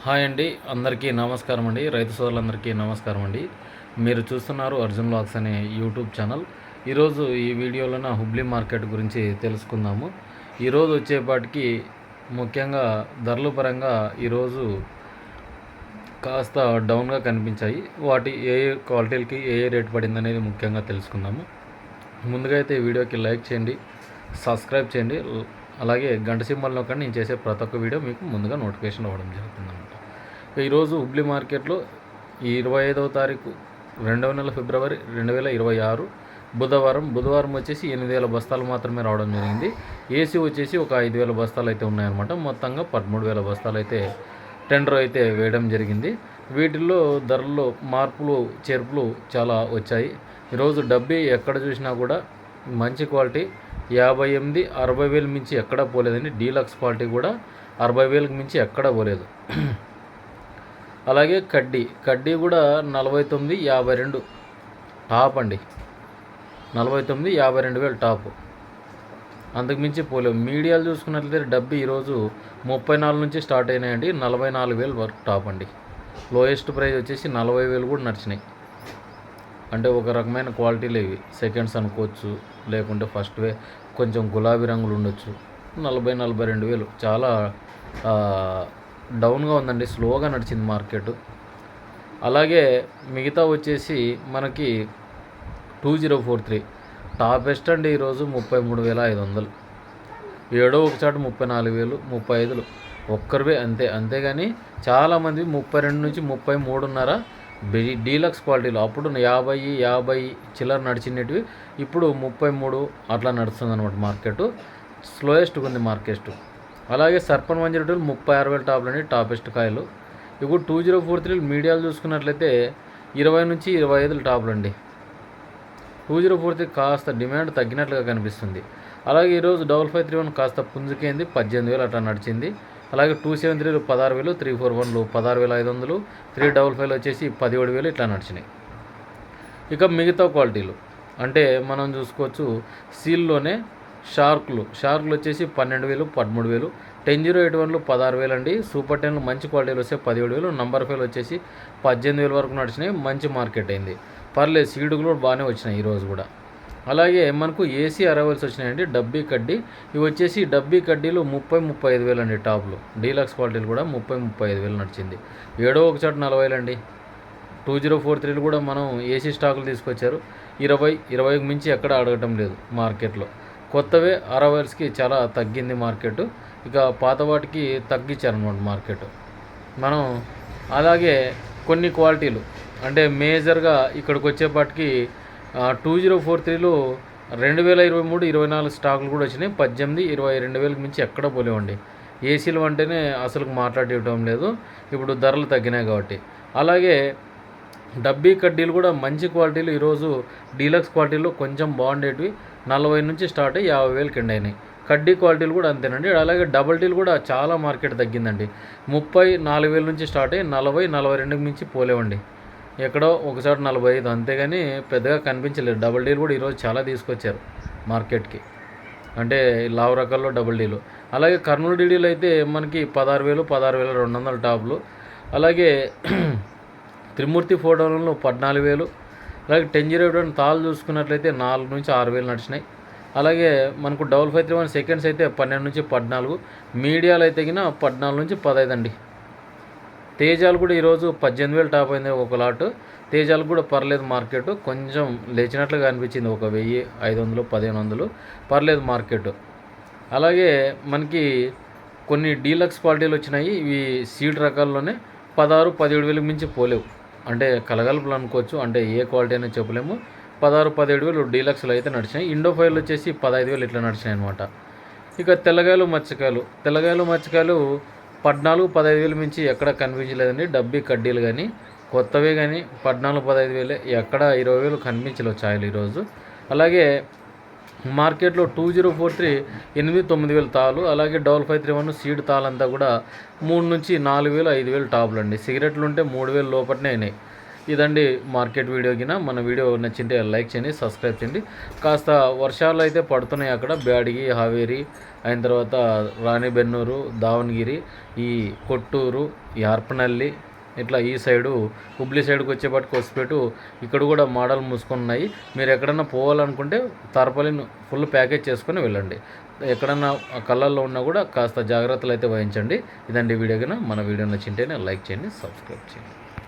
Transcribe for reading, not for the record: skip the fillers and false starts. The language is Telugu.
హాయ్ అండి, అందరికీ నమస్కారం అండి. రైతు సోదరులందరికీ నమస్కారం అండి. మీరు చూస్తున్నారు అర్జున్ వ్లాగ్స్ అనే యూట్యూబ్ ఛానల్. ఈరోజు ఈ వీడియోలోన హుబ్లీ మార్కెట్ గురించి తెలుసుకుందాము. ఈరోజు వచ్చేపాటికి ముఖ్యంగా ధరల పరంగా ఈరోజు కాస్త డౌన్గా కనిపించాయి. వాటి ఏ క్వాలిటీలకి ఏ రేట్ పడింది అనేది ముఖ్యంగా తెలుసుకుందాము. ముందుగా అయితే ఈ వీడియోకి లైక్ చేయండి, సబ్స్క్రైబ్ చేయండి, అలాగే గంట సింబల్ నొక్కండి. నేను చేసే ప్రతి ఒక్క వీడియో మీకు ముందుగా నోటిఫికేషన్ అవ్వడం జరుగుతుందన్నమాట. ఈరోజు హుబ్లీ మార్కెట్లో 25వ తారీఖు 2వ నెల ఫిబ్రవరి 2026 బుధవారం వచ్చేసి 8,000 బస్తాలు మాత్రమే రావడం జరిగింది. ఏసీ వచ్చేసి ఒక 5,000 బస్తాలు అయితే ఉన్నాయన్నమాట. మొత్తంగా 13,000 బస్తాలు అయితే టెండర్ అయితే వేయడం జరిగింది. వీటిల్లో ధరల్లో మార్పులు చేర్పులు చాలా వచ్చాయి. ఈరోజు డబ్బీ ఎక్కడ చూసినా కూడా మంచి క్వాలిటీ 58, 60,000 మించి ఎక్కడా పోలేదండి. డీలక్స్ క్వాలిటీ కూడా 60,000కి మించి ఎక్కడా పోలేదు. అలాగే కడ్డీ కూడా 49, 52 టాప్ అండి. 49, 52,000 టాప్, అంతకుమించి పోలేవు. మీడియాలు చూసుకున్నట్లయితే డబ్బీ ఈరోజు 34 నుంచి స్టార్ట్ అయినాయండి. 44,000 వరకు టాప్ అండి. లోయెస్ట్ ప్రైస్ వచ్చేసి 40,000 కూడా నడిచినాయి. అంటే ఒక రకమైన క్వాలిటీలు ఇవి. సెకండ్స్ అనుకోవచ్చు, లేకుంటే ఫస్ట్వే కొంచెం గులాబీ రంగులు ఉండొచ్చు. 42,000 చాలా డౌన్గా ఉందండి. స్లోగా నడిచింది మార్కెట్. అలాగే మిగతా వచ్చేసి మనకి 2043 టాపెస్ట్ అండి. ఈరోజు 33,500. ఏడో ఒకచాటు 34,000, 35 ఒక్కరివే అంతేగాని చాలామంది 32 నుంచి 33.5 డీలక్స్ క్వాలిటీలో అప్పుడు 50 చిల్లర నడిచినవి ఇప్పుడు 33 అట్లా నడుస్తుంది అనమాట మార్కెట్. స్లోయెస్ట్గా ఉంది మార్కెట్. అలాగే సర్పన్ 102 36,000 టాప్లు అండి, టాపెస్ట్ కాయలు. ఇప్పుడు 2043 మీడియాలు చూసుకున్నట్లయితే 20 నుంచి 25 టాప్లు అండి. 2043 కాస్త డిమాండ్ తగ్గినట్లుగా కనిపిస్తుంది. అలాగే ఈరోజు 5531 కాస్త పుంజుకేంది 18,000 అట్లా నడిచింది. అలాగే 273 16,000, 341 16,500, 355 వచ్చేసి 17,000 ఇట్లా నడిచినాయి. ఇక మిగతా క్వాలిటీలు అంటే మనం చూసుకోవచ్చు. సీల్లోనే షార్కులు వచ్చేసి 12,000, 13,000, 10-081 16,000 అండి. సూపర్ 10 మంచి క్వాలిటీలు వస్తే 17,000, నంబర్ 5 వచ్చేసి 18,000 వరకు నడిచినాయి. మంచి మార్కెట్ అయింది, పర్లేదు. సీడులు కూడా బాగానే వచ్చినాయి ఈరోజు కూడా. అలాగే మనకు ఏసీ అరైవల్స్ వచ్చినాయండి. డబ్బీ కడ్డీ ఇవి వచ్చేసి డబ్బీ కడ్డీలు 30-35,000 అండి టాప్లు. డీలక్స్ క్వాలిటీలు కూడా 30-35,000 నడిచింది. ఏడో ఒకచాటు 40,000 అండి. 2043 కూడా మనం ఏసీ స్టాకులు తీసుకొచ్చారు. 20 మించి ఎక్కడ అడగటం లేదు మార్కెట్లో. కొత్తవే అరైవల్స్కి చాలా తగ్గింది మార్కెట్. ఇక పాత వాటికి తగ్గించారనమాట మార్కెట్. మనం అలాగే కొన్ని క్వాలిటీలు అంటే మేజర్గా ఇక్కడికి వచ్చేపాటికి 2043లో 2023-24 స్టాకులు కూడా వచ్చినాయి. 18-22,000 మించి ఎక్కడ పోలేవండి. ఏసీలు అంటేనే అసలు మాట్లాడటం లేదు, ఇప్పుడు ధరలు తగ్గినాయి కాబట్టి. అలాగే డబ్బీ కడ్డీలు కూడా మంచి క్వాలిటీలు ఈరోజు డీలక్స్ క్వాలిటీలో కొంచెం బాగుండేటివి 40 నుంచి స్టార్ట్ అయ్యి 50,000 కింద అయినాయి. కడ్డీ క్వాలిటీలు కూడా అంతేనండి. అలాగే డబల్ టీలు కూడా చాలా మార్కెట్ తగ్గిందండి. 34,000 నుంచి స్టార్ట్ అయ్యి 40-42కి మించి పోలేవండి. ఎక్కడో ఒకసారి 45, అంతేగాని పెద్దగా కనిపించలేదు. డబుల్ డీలు కూడా ఈరోజు చాలా తీసుకొచ్చారు మార్కెట్కి, అంటే లావు రకాల్లో డబుల్ డీలు. అలాగే కర్నూలు డీడీలు అయితే మనకి 16,000, 16,200 టాప్లు. అలాగే త్రిమూర్తి ఫోటోలలో 14,000. అలాగే 10-081 తాళ్ళు చూసుకున్నట్లయితే 4 నుంచి 6,000 నడిచినాయి. అలాగే మనకు 5531 సెకండ్స్ అయితే 12 నుంచి 14, మీడియాలు అయితే 14 నుంచి 15 అండి. తేజాలు కూడా ఈరోజు 18,000 టాప్ అయింది ఒక లాటు. తేజాలు కూడా పర్లేదు, మార్కెట్ కొంచెం లేచినట్లుగా అనిపించింది. ఒక 1,500, 1,500 పర్లేదు మార్కెట్. అలాగే మనకి కొన్ని డీలక్స్ క్వాలిటీలు వచ్చినాయి. ఇవి సీడ్ రకాల్లోనే 16-17,000 మించి పోలేవు. అంటే కలగలుపులు అనుకోవచ్చు, అంటే ఏ క్వాలిటీ అనేది చెప్పలేము. 16-17,000 డీలక్స్లో అయితే నడిచినాయి. ఇండో ఫైల్ వచ్చేసి 15,000 ఇట్లా నడిచినాయి అనమాట. ఇక తెల్లగాయలు మచ్చకాయలు 14-15,000 మించి ఎక్కడ కనిపించలేదండి. డబ్బీ కడ్డీలు కానీ కొత్తవే కానీ 14-15,000, ఎక్కడ 20,000 కనిపించలేవు ఛాయలు ఈరోజు. అలాగే మార్కెట్లో 2043 8-9,000 తాళ్ళు. అలాగే 5531 సీడ్ తాళ్ళంతా కూడా 3 నుంచి 4,000, 5,000 టాపులు అండి. సిగరెట్లు ఉంటే 3,000 లోపలనే అయినాయి. ఇదండి మార్కెట్ వీడియో కింద. మన వీడియో నచ్చింటే లైక్ చేయండి, సబ్స్క్రైబ్ చేయండి. కాస్త వర్షాలు అయితే పడుతున్నాయి అక్కడ బ్యాడగి, హావేరి, అయిన తర్వాత రాణిబెన్నూరు, దావణగిరి, ఈ కొట్టూరు, ఈ హర్పనల్లి, ఇట్లా ఈ సైడు హుబ్లీ సైడ్కి వచ్చేపాటికి వసిపేటు ఇక్కడ కూడా మోడల్ మూసుకున్నాయి. మీరు ఎక్కడన్నా పోవాలనుకుంటే తార్పాలిన్ ఫుల్ ప్యాకేజ్ చేసుకొని వెళ్ళండి. ఎక్కడన్నా కళ్ళల్లో ఉన్నా కూడా కాస్త జాగ్రత్తలు అయితే వహించండి. ఇదండి వీడియో కన్నా. మన వీడియో నచ్చింటేనే లైక్ చేయండి, సబ్స్క్రైబ్ చేయండి.